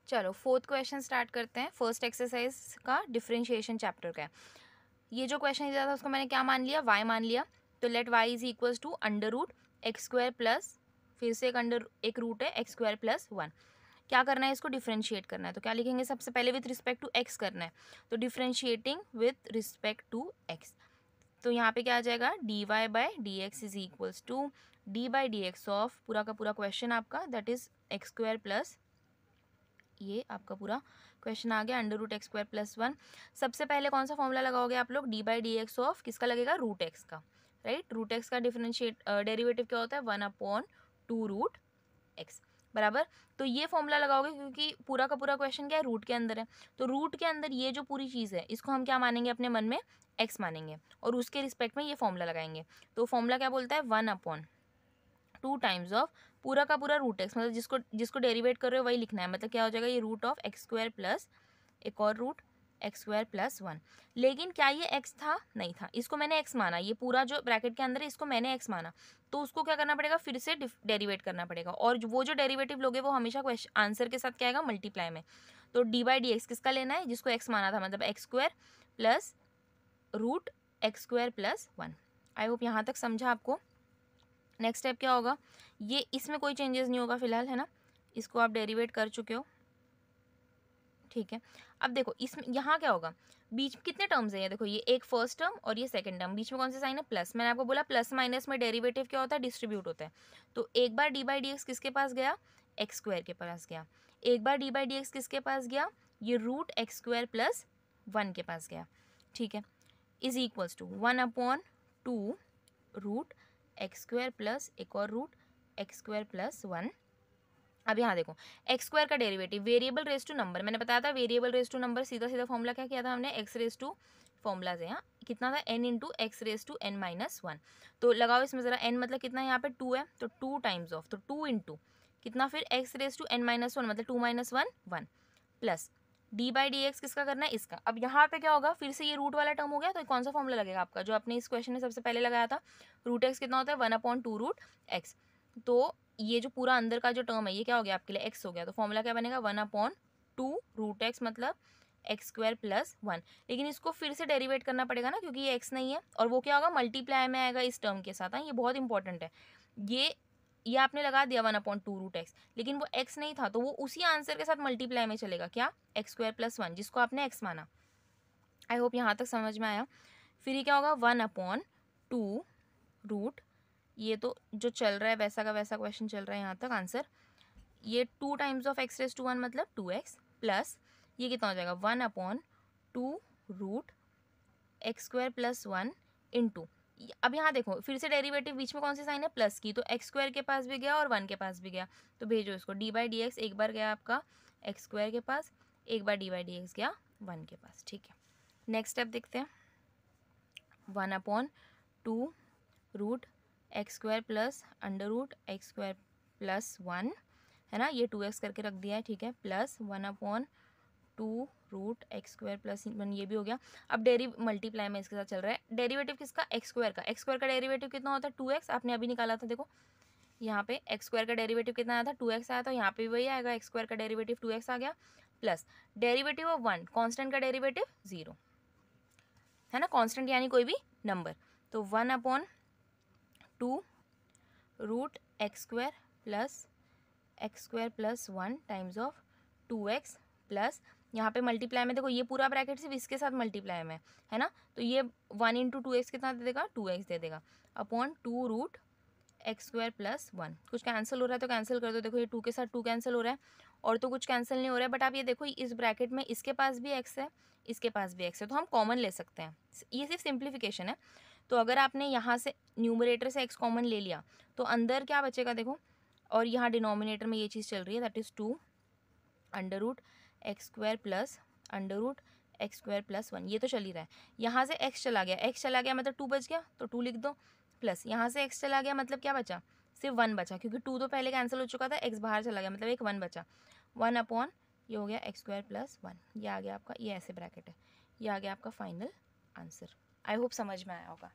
चलो fourth question start करते हैं। फर्स्ट एक्सरसाइज का डिफरेंशिएशन चैप्टर का है। ये जो क्वेश्चन दिया था उसको मैंने क्या मान लिया, y मान लिया। तो let y is equals to under root x square plus, फिर से एक रूट है एक्स स्क्वायर प्लस 1। क्या करना है, इसको डिफरेंशिएट करना है। तो क्या लिखेंगे, सबसे पहले विथ रिस्पेक्ट टू x करना है। तो differentiating with respect to x, तो यहाँ पे क्या आ जाएगा, dy by d x is equals to d by d x of पूरा का पूरा क्वेश्चन आपका that is x square plus, ये आपका पूरा क्वेश्चन आ गया, under root x square plus 1। सबसे पहले कौन सा फॉर्मूला लगाओगे आप लोग, d by d x of किसका लगेगा, रूट एक्स का, राइट। रूट एक्स का डिफरेंशिएट डेरिवेटिव क्या होता है, 1/2 रूट एक्स बराबर। तो ये फॉर्मूला लगाओगे क्योंकि पूरा का पूरा क्वेश्चन क्या है, रूट के अंदर है। तो रूट के अंदर ये जो पूरी चीज़ है इसको हम क्या मानेंगे, अपने मन में एक्स मानेंगे और उसके रिस्पेक्ट में ये फॉर्मूला लगाएंगे। तो फॉर्मूला क्या बोलता है, 1/2 टाइम्स ऑफ पूरा का पूरा रूट एक्स, मतलब जिसको जिसको डेरिवेट कर रहे हो वही लिखना है। मतलब क्या हो जाएगा, ये root of x square plus एक और रूट एक्स स्क्वायर प्लस 1। लेकिन क्या ये एक्स था, नहीं था, इसको मैंने एक्स माना। ये पूरा जो ब्रैकेट के अंदर है इसको मैंने एक्स माना, तो उसको क्या करना पड़ेगा, फिर से डेरिवेट करना पड़ेगा। और वो जो डेरिवेटिव लोगे वो हमेशा क्वेश्चन आंसर के साथ क्या आएगा, मल्टीप्लाई में। तो डी बाई डी एक्स किसका लेना है, जिसको एक्स माना था, मतलब x square plus root x square plus 1। I hope यहाँ तक समझा आपको। नेक्स्ट स्टेप क्या होगा, ये इसमें कोई चेंजेस नहीं होगा फिलहाल, है ना, इसको आप डेरिवेट कर चुके हो, ठीक है। अब देखो इसमें यहाँ क्या होगा, बीच में कितने टर्म्स है, ये देखो, ये एक फर्स्ट टर्म और ये सेकंड टर्म, बीच में कौन सा साइन है, प्लस। मैंने आपको बोला प्लस माइनस में डेरिवेटिव क्या होता है, डिस्ट्रीब्यूट होता है। तो एक बार डी बाई डी एक्स किसके पास गया, एक्स स्क्वायर के पास गया। एक बार डी बाई डी एक्स किसके पास गया, ये रूट एक्स स्क्वायर प्लस 1 के पास गया, ठीक है। Is equals to 1/2 root x square plus एक और रूट एक्स स्क्वायर प्लस 1। अब यहाँ देखो, एक्स स्क्वायर का derivative variable raise to number, मैंने बताया था वेरिएबल रेस टू नंबर, सीधा सीधा फॉर्मूला क्या किया था हमने, एक्स रेस टू फॉर्मूलाज है यहाँ, कितना था, n into x raise to n minus 1। तो लगाओ इसमें ज़रा, n मतलब कितना है, यहाँ पे 2 है, तो 2 टाइम्स ऑफ, तो 2 इंटू कितना, फिर x raise to n minus 1 मतलब 2 minus 1 1 plus d by d x किसका करना है, इसका। अब यहाँ पे क्या होगा, फिर से ये रूट वाला टर्म हो गया, तो कौन सा फॉर्मूला लगेगा आपका, जो आपने इस क्वेश्चन में सबसे पहले लगाया था। रूट एक्स कितना होता है, 1/2 रूट एक्स। तो ये जो पूरा अंदर का जो टर्म है ये क्या हो गया आपके लिए, एक्स हो गया। तो फॉर्मूला क्या बनेगा, 1/2 रूट एक्स मतलब एक्स स्क्वायर प्लस 1। लेकिन इसको फिर से डेरिवेट करना पड़ेगा ना, क्योंकि ये एक्स नहीं है, और वो क्या होगा, मल्टीप्लाई में आएगा इस टर्म के साथ। हाँ, ये बहुत इंपॉर्टेंट है। ये आपने लगा दिया 1/2 रूट एक्स, लेकिन वो एक्स नहीं था, तो वो उसी आंसर के साथ मल्टीप्लाई में चलेगा, क्या, एक्स स्क्वायर प्लस 1, जिसको आपने एक्स माना। आई होप यहाँ तक समझ में आया। फिर ये क्या होगा, 1/2 रूट, ये तो जो चल रहा है वैसा का वैसा क्वेश्चन चल रहा है यहाँ तक आंसर। ये 2 times of x raise to 1 मतलब 2x प्लस ये कितना हो जाएगा, 1/2 root x square plus 1 into. अब यहाँ देखो फिर से डेरिवेटिव, बीच में कौन सी साइन है, प्लस की, तो एक्स स्क्वायर के पास भी गया और 1 के पास भी गया, तो भेजो इसको। डी बाई डी एक्स एक बार गया आपका एक्स स्क्वायर के पास, एक बार डी बाई डी एक्स गया 1 के पास, ठीक है। नेक्स्ट स्टेप देखते हैं, 1/2 root x square plus under root x square plus 1, है ना, ये 2x करके रख दिया है, ठीक है, plus 1/2 root x square plus 1, ये भी हो गया। अब मल्टीप्लाई में इसके साथ चल रहा है, डेरिवेटिव किसका, एक्स स्क्वायर का। एक्स स्क्वायर का डेरिवेटिव कितना होता है, 2x, आपने अभी निकाला था, देखो यहाँ पे एक्स स्क्वायर का डेरिवेटिव कितना आया था, 2x आया था, यहाँ पे भी वही आएगा, एक्स स्क्वायर का डेरिवेटिव 2x आ गया, प्लस डेरिवेटिव ऑफ 1, कॉन्स्टेंट का डेरिवेटिव 0, है ना, कॉन्स्टेंट यानी कोई भी नंबर। तो 1/2 root x square plus 1 times of 2x plus, यहाँ पे मल्टीप्लाई में देखो ये पूरा ब्रैकेट सिर्फ इसके साथ मल्टीप्लाई में है ना, तो ये 1 इंटू 2x कितना दे देगा, 2x दे देगा, upon 2 root x square plus 1। कुछ कैंसिल हो रहा है तो कैंसिल कर दो, देखो ये 2 के साथ 2 कैंसिल हो रहा है, और तो कुछ कैंसिल नहीं हो रहा है। बट आप ये देखो इस ब्रैकेट में इसके पास भी x है, इसके पास भी x है, तो हम कॉमन ले सकते हैं, ये सिर्फ सिंप्लीफिकेशन है। तो अगर आपने यहाँ से न्यूमरेटर से x कॉमन ले लिया तो अंदर क्या बचेगा देखो, और यहाँ डिनोमिनेटर में ये चीज़ चल रही है, that is 2 under root x square plus under root x square plus 1, ये तो चल ही रहा है। यहाँ से x चला गया मतलब 2 बच गया, तो 2 लिख दो, प्लस यहाँ से x चला गया मतलब क्या बचा, सिर्फ 1 बचा, क्योंकि 2 तो पहले कैंसिल हो चुका था, x बाहर चला गया मतलब एक 1 बचा, 1 ये हो गया एक्स स्क्वायर प्लस 1, ये आ गया आपका, ये ऐसे ब्रैकेट है, ये आ गया आपका फाइनल आंसर। आई होप समझ में आया होगा।